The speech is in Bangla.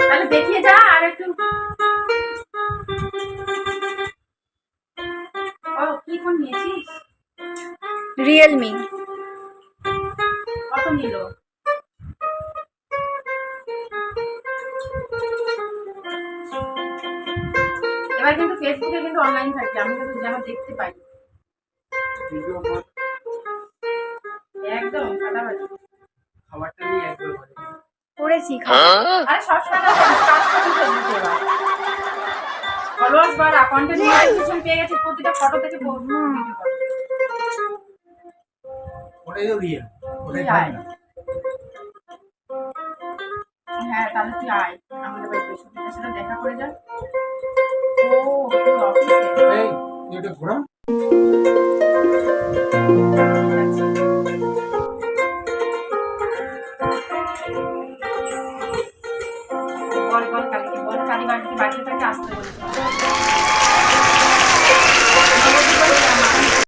তাহলে দেখিয়ে যা আর একটু। কি ফোন নিয়েছিস? রিয়েলমি। কত নিল? এবার কিন্তু ফেসবুকে কিন্তু অনলাইন থাকি, আমি কিন্তু যেন দেখতে পাই একদম ফাটাফাটি। খাবারটা নিয়ে একবার করেছি। আরে সবসময় না, কাজ করছি ফেসবুকে। এবার ফলোয়ার্স বাড়া, কন্টেন্ট মনিটাইজেশন পেয়ে গেছে, প্রতিটা ফটো থেকে ওটাই তো রিয়েল, ওটাই তুই আয়। হ্যাঁ তাহলে তুই আয় আমাদের বাড়িতে, সুবিধার সাথে দেখা করে যা। ও তুই অফিসে? এই তুই এটা ঘোরা। বল বল কালীকে বল, কালী বাড়িতে থাকে আসতে বলেছে।